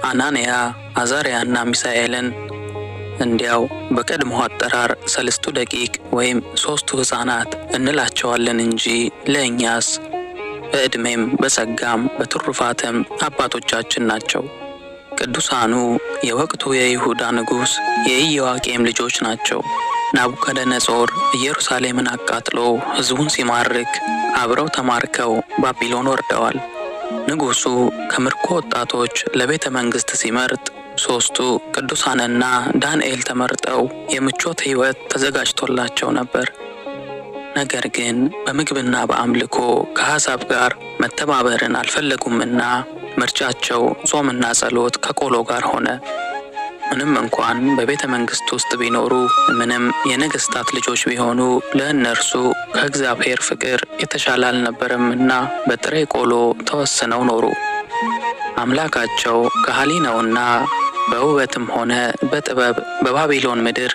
አናንያ አዛርያና ሚሳኤልን እንዲያው በቀድሞ አጠራር ሰለስቱ ደቂቅ ወይም ሶስቱ ሕፃናት እንላቸዋለን እንጂ ለእኛስ በዕድሜም በጸጋም በትሩፋትም አባቶቻችን ናቸው። ቅዱሳኑ የወቅቱ የይሁዳ ንጉሥ የኢዮአቄም ልጆች ናቸው። ናቡከደነጾር ኢየሩሳሌምን አቃጥሎ ሕዝቡን ሲማርክ አብረው ተማርከው ባቢሎን ወርደዋል። ንጉሡ ከምርኮ ወጣቶች ለቤተ መንግሥት ሲመርጥ ሶስቱ ቅዱሳንና ዳንኤል ተመርጠው የምቾት ሕይወት ተዘጋጅቶላቸው ነበር። ነገር ግን በምግብና በአምልኮ ከአሕዛብ ጋር መተባበርን አልፈለጉምና ምርጫቸው ጾምና ጸሎት ከቆሎ ጋር ሆነ። ምንም እንኳን በቤተ መንግሥት ውስጥ ቢኖሩ፣ ምንም የነገሥታት ልጆች ቢሆኑ ለእነርሱ ከእግዚአብሔር ፍቅር የተሻለ አልነበረምና በጥሬ ቆሎ ተወስነው ኖሩ። አምላካቸው ከሃሊ ነውና በውበትም ሆነ በጥበብ በባቢሎን ምድር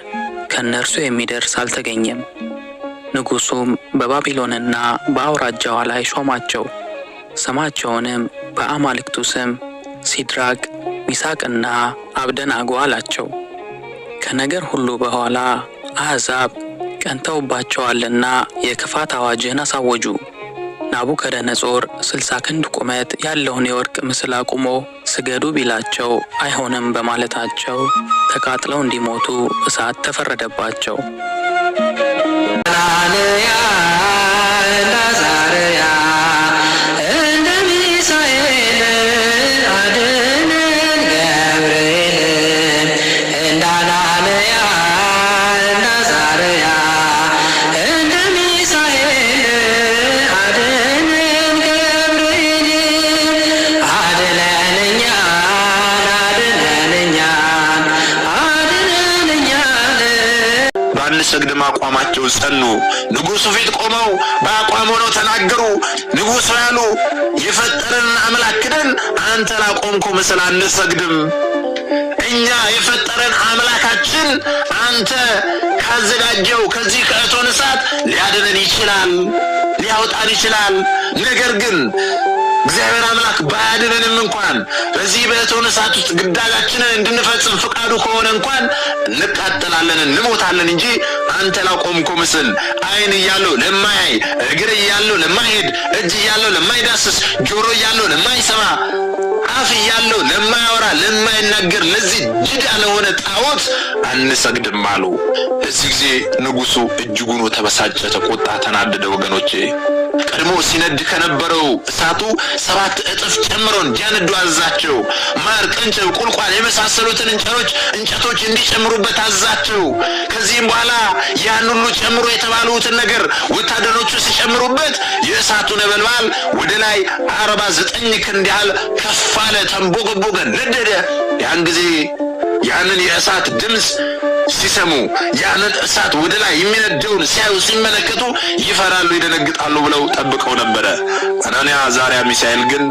ከእነርሱ የሚደርስ አልተገኘም። ንጉሡም በባቢሎንና በአውራጃዋ ላይ ሾማቸው። ስማቸውንም በአማልክቱ ስም ሲድራቅ ሚሳቅና አብደናጎ አላቸው። ከነገር ሁሉ በኋላ አሕዛብ ቀንተውባቸዋልና የክፋት አዋጅን አሳወጁ። ናቡከደነጾር 60 ክንድ ቁመት ያለውን የወርቅ ምስል አቁሞ ስገዱ ቢላቸው አይሆንም በማለታቸው ተቃጥለው እንዲሞቱ እሳት ተፈረደባቸው። ሰግድም አቋማቸው ጸኑ። ንጉሡ ፊት ቆመው በአቋም ሆነው ተናገሩ። ንጉሡ ያሉ የፈጠረን አምላክ ክደን አንተ ላቆምከው ምስል አንሰግድም። እኛ የፈጠረን አምላካችን አንተ ካዘጋጀው ከዚህ ከእቶን እሳት ሊያድነን ይችላል፣ ሊያወጣን ይችላል። ነገር ግን እግዚአብሔር አምላክ ባያድነንም እንኳን በዚህ በእቶን እሳት ውስጥ ግዳጃችንን እንድንፈጽም ፍቃዱ ከሆነ እንኳን እንቃጠላለን፣ እንሞታለን እንጂ አንተ ላቆምከው ምስል ዓይን እያለው ለማያይ፣ እግር እያለው ለማይሄድ፣ እጅ እያለው ለማይዳስስ፣ ጆሮ እያለው ለማይሰማ፣ አፍ እያለው ለማያወራ፣ ለማይናገር ለዚህ ጅዳ ለሆነ ጣዖት አንሰግድም አሉ። እዚህ ጊዜ ንጉሡ እጅጉን ተበሳጨ፣ ተቆጣ፣ ተናደደ። ወገኖቼ ቀድሞ ሲነድ ከነበረው እሳቱ 7 እጥፍ ጨምሮ እንዲያነዱ አዛቸው። ማር፣ ቅንጭብ፣ ቁልቋል የመሳሰሉትን እንጨቶች እንዲጨምሩበት አዛቸው። ከዚህም በኋላ ያን ሁሉ ጨምሮ የተባሉትን ነገር ወታደሮቹ ሲጨምሩበት የእሳቱ ነበልባል ወደ ላይ 49 ክንድ ያህል ከፍ አለ፣ ተንቦገቦገ፣ ነደደ። ያን ጊዜ ያንን የእሳት ድምፅ ሲሰሙ ያንን እሳት ወደ ላይ የሚነደውን ሲያዩ ሲመለከቱ ይፈራሉ፣ ይደነግጣሉ ብለው ጠብቀው ነበረ። አናንያ አዛርያ ሚሳኤል ግን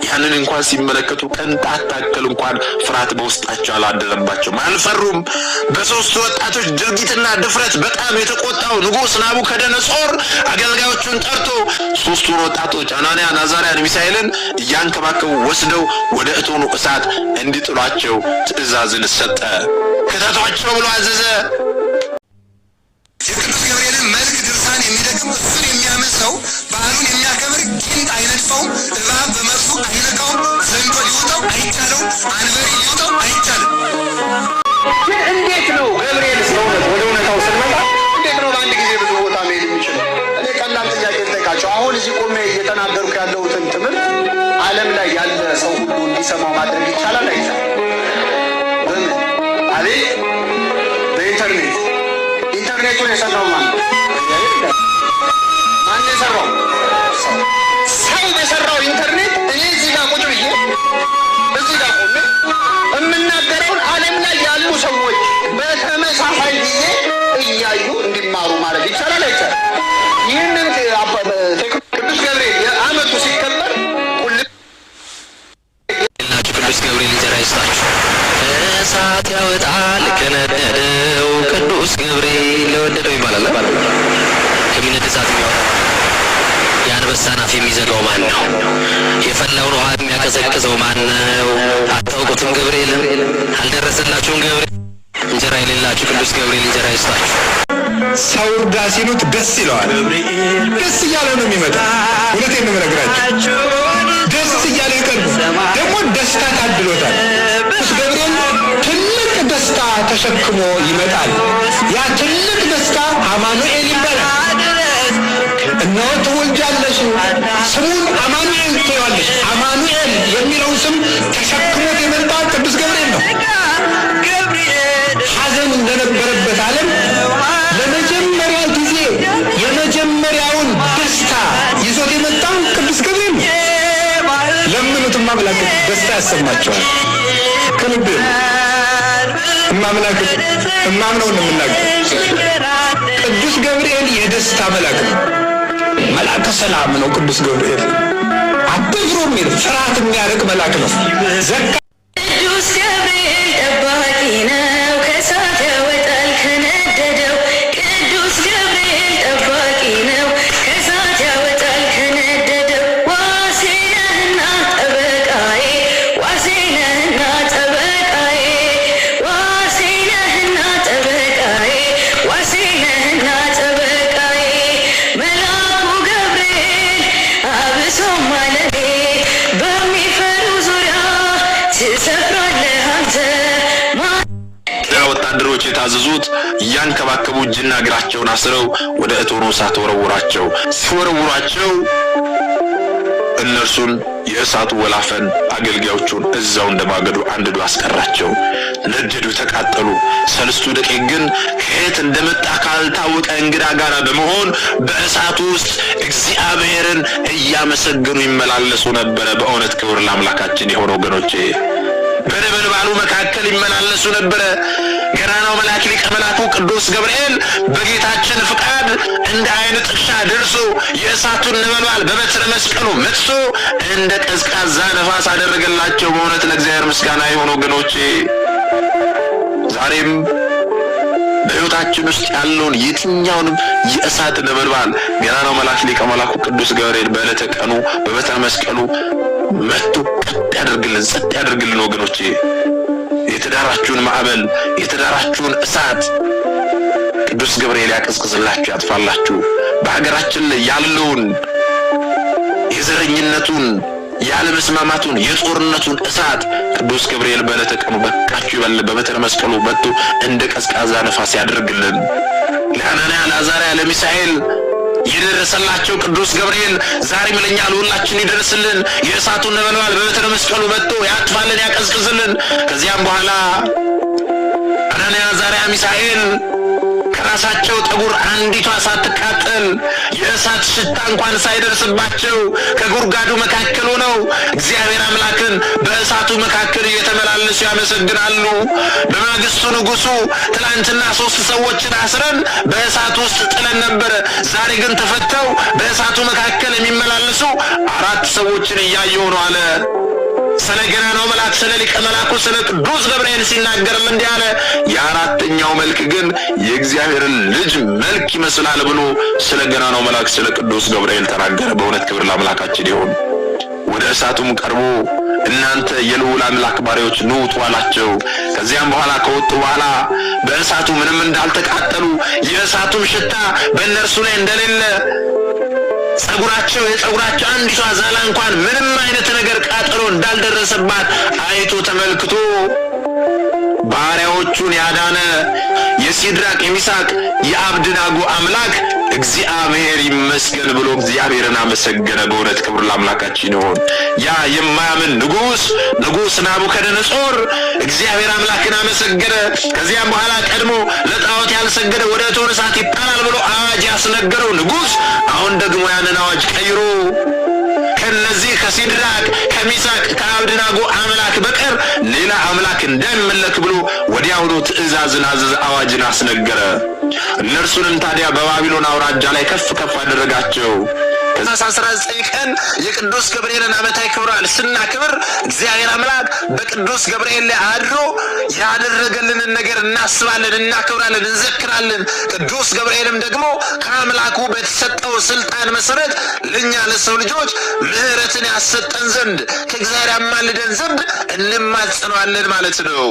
ያንን እንኳን ሲመለከቱ ቅንጣት ታክል እንኳን ፍርሃት በውስጣቸው አላደረባቸውም፣ አልፈሩም። በሶስቱ ወጣቶች ድርጊትና ድፍረት በጣም የተቆጣው ንጉሥ ናቡከደነጾር አገልጋዮቹን ጠርቶ ሶስቱን ወጣቶች አናንያን፣ አዛርያን፣ ሚሳኤልን እያንከባከቡ ወስደው ወደ እቶኑ እሳት እንዲጥሏቸው ትእዛዝን ሰጠ። ክተቷቸው ብሎ አዘዘ። የቅዱስ ገብርኤልን መልክ ድርሳን የሚደግም እሱን የሚያምን ሰው ባህሉን የሚያከብር ጊንጥ አይነድፈውም፣ እባብ በመርሱ አይነካውም፣ ዘንዶ ሊውጠው አይቻለውም፣ አንበሪ ሊውጠው አይቻልም። ግን እንዴት ነው ገብርኤል ስለሆነ ወደ እውነታው ስንመጣ እንዴት ነው በአንድ ጊዜ ብዙ ቦታ መሄድ የሚችለው? እኔ ቀላል ጥያቄ ልጠይቃቸው። አሁን እዚህ ቆሜ እየተናገርኩ ያለሁትን ትምህርት ዓለም ላይ ያለ ሰው ሁሉ እንዲሰማው ማድረግ ይቻላል አይቻልም? በምን? አቤት በኢንተርኔት። ኢንተርኔቱን የሰራው ማን ነው? ማን የሰራው? ሰው የሰራው ኢንተርኔት። እኔ እዚህ ጋር ቁጭ ብዬ እዚህ ጋር ቆሜ የምናገረውን ዓለም ላይ ያሉ ሰዎች በተመሳሳይ ጊዜ እያዩ እንዲማሩ ማድረግ ይቻላል አይቻልም? ይህንን ቅዱስ ገብርኤል የዓመቱ ሲከበር ቅዱስ ገብርኤል እንጀራ ይስጣችሁ። እሳት ያወጣል ከነደደው ቅዱስ ገብርኤል ለወደደው ይባላል። ከሚነድ እሳት የሚያወጣ የአንበሳን አፍ የሚዘጋው ማን ነው? የፈላውን ውሃ የሚያቀ የሚያቀዘቅዘው ማነው? አታውቁትም? ገብርኤል አልደረሰላችሁም? ገብርኤል እንጀራ የሌላችሁ ቅዱስ ገብርኤል እንጀራ ይስጣችሁ። ሰው እርዳ ሲሉት ደስ ይለዋል። ደስ እያለ ነው የሚመጣ። እውነቴን ነው የምነግራችሁ። ደስ እያለ ይቀርብ። ደግሞ ደስታ ታድሎታል። ቅዱስ ገብርኤል ትልቅ ደስታ ተሸክሞ ይመጣል። ያ ትልቅ ደስታ አማኑኤል ይባላል። እነሆ ትወልጃለሽ፣ ስሙን አማኑኤል ትይዋለሽ። አማኑኤል የሚለው ስም ተሸክሞት የመጣ ቅዱስ ገብርኤል ነው። ሐዘን እንደነበረበት ዓለም ለመጀመሪያ ጊዜ የመጀመሪያውን ደስታ ይዞት የመጣ ቅዱስ ገብርኤል ነው። ለምኑትማ አምላክ ደስታ ያሰማቸዋል። ከልቤ እማምላክ እማምነው ነው የምናገር። ቅዱስ ገብርኤል የደስታ መልአክ ነው። መልአከ ሰላም ነው ቅዱስ ገብርኤል። አትፍሩ የሚል ፍርሃት የሚያርቅ መልአክ ነው። ቅዱስ ገብርኤል ጠባቂ ነው፣ ከእሳት ያወጣል ከነደደው። ቅዱስ ገብርኤል ጠባቂ ነው፣ ከእሳት ያወጣል ከነደደው። ዋሴ ነህና ጠበቃዬ፣ ዋሴ ነህና ጠበቃዬ፣ ዋሴ ነህና ጠበቃዬ፣ ዋሴ ነህና ጠበቃዬ። መልአኩ ገብርኤል አብሶ ማለቴ በሚፈሩ ዙሪያ ትሰፍራለህ አንተ። ወታደሮች የታዘዙት እያንከባከቡ እጅና እግራቸውን አስረው ወደ እቶኑ እሳት ወረውራቸው። ሲወረውራቸው እነርሱን የእሳቱ ወላፈን አገልጋዮቹን እዛው እንደማገዶ አንድዶ አስቀራቸው። ነደዱ፣ ተቃጠሉ። ሰለስቱ ደቂቅ ግን ከየት እንደመጣ ካልታወቀ እንግዳ ጋር በመሆን በእሳቱ ውስጥ እግዚአብሔርን እያመሰገኑ ይመላለሱ ነበረ። በእውነት ክብር ለአምላካችን የሆነ ወገኖቼ፣ በነበልባሉ መካከል ይመላለሱ ነበረ። ገናናው መልአክ ሊቀ መላኩ ቅዱስ ገብርኤል በጌታችን ፍቃድ እንደ ዓይን ጥቅሻ ደርሶ የእሳቱን ነበልባል በበትረ መስቀሉ መጥቶ እንደ ቀዝቃዛ ነፋስ አደረገላቸው። በእውነት ለእግዚአብሔር ምስጋና ይሁን ወገኖቼ። ዛሬም በሕይወታችን ውስጥ ያለውን የትኛውንም የእሳት ነበልባል ገናናው መልአክ ሊቀ መላኩ ቅዱስ ገብርኤል በዕለተ ቀኑ በበትረ መስቀሉ መጥቶ ቀጥ ያደርግልን፣ ጸጥ ያደርግልን ወገኖቼ። የትዳራችሁን ማዕበል፣ የትዳራችሁን እሳት ቅዱስ ገብርኤል ያቀዝቅዝላችሁ፣ ያጥፋላችሁ። በሀገራችን ላይ ያለውን የዘረኝነቱን፣ ያለመስማማቱን፣ የጦርነቱን እሳት ቅዱስ ገብርኤል በዕለተ ቀኑ በቃችሁ ይበል በበትረ መስቀሉ መጥቶ እንደ ቀዝቃዛ ነፋስ ያደርግልን። ለሐናንያ፣ ለአዛርያ፣ ለሚሳኤል የደረሰላቸው ቅዱስ ገብርኤል ዛሬም ለኛ ለሁላችን ይደርስልን። የእሳቱን ነበልባል በበትረ መስቀሉ መጥቶ ያጥፋልን፣ ያቀዝቅዝልን። ከዚያም በኋላ ሐናንያ፣ አዛርያ፣ ሚሳኤል ከራሳቸው ጠጉር አንዲቷ ሳትቃጠል የእሳት ሽታ እንኳን ሳይደርስባቸው ከጉርጋዱ መካከል ሆነው እግዚአብሔር አምላክን በእሳቱ መካከል እየተመላለሱ ያመሰግናሉ። በማግስቱ ንጉሡ ትላንትና 3 ሰዎችን አስረን በእሳቱ ውስጥ ጥለን ነበረ፣ ዛሬ ግን ተፈተው በእሳቱ መካከል የሚመላለሱ 4 ሰዎችን እያየሁ ነው አለ። ስለ ገናናው መልአክ ስለ ሊቀ መላኩ ስለ ቅዱስ ገብርኤል ሲናገርም እንዲህ አለ። የአራተኛው መልክ ግን የእግዚአብሔርን ልጅ መልክ ይመስላል ብሎ ስለ ገናናው መልአክ ስለ ቅዱስ ገብርኤል ተናገረ። በእውነት ክብር ለአምላካችን ይሁን። ወደ እሳቱም ቀርቦ እናንተ የልዑል አምላክ ባሪያዎች ኑ ውጡ አላቸው። ከዚያም በኋላ ከወጡ በኋላ በእሳቱ ምንም እንዳልተቃጠሉ የእሳቱም ሽታ በእነርሱ ላይ እንደሌለ የጸጉራቸው አንዲቷ ዛላ እንኳን ምንም አይነት ነገር ቃጠሎ እንዳልደረሰባት አይቶ ተመልክቶ ባሪያዎቹን ያዳነ የሲድራቅ የሚሳቅ የአብድናጎ አምላክ እግዚአብሔር ይመስገን ብሎ እግዚአብሔርን አመሰገነ። በእውነት ክብር ለአምላካችን ይሁን። ያ የማያምን ንጉሥ ናቡከደነጾር እግዚአብሔር አምላክን አመሰገነ። ከዚያም በኋላ ቀድሞ ለጣዖት ያልሰገደ ወደ እቶነ እሳት ይጣላል ብሎ አዋጅ ያስነገረው ንጉሥ አሁን ደግሞ ያንን አዋጅ ቀይሮ ከነዚህ ከሲድራቅ ከሚሳቅ ከአብድናጎ አምላክ በቀር ሌላ አምላክ እንዳይመለክ ብሎ ወዲያውኑ ትእዛዝን አዘዘ፣ አዋጅን አስነገረ። እነርሱንም ታዲያ በባቢሎን አውራጃ ላይ ከፍ ከፍ አደረጋቸው። ታኅሳስ 19 ቀን የቅዱስ ገብርኤልን ዓመታዊ ክብረ በዓል ስናክብር እግዚአብሔር አምላክ በቅዱስ ገብርኤል ላይ አድሮ ያደረገልንን ነገር እናስባለን፣ እናክብራለን፣ እንዘክራለን። ቅዱስ ገብርኤልም ደግሞ ከአምላኩ በተሰጠው ስልጣን መሰረት ለኛ ለሰው ልጆች ምሕረትን ያሰጠን ዘንድ ከእግዚአብሔር ያማልደን ዘንድ እንማጸነዋለን ማለት ነው።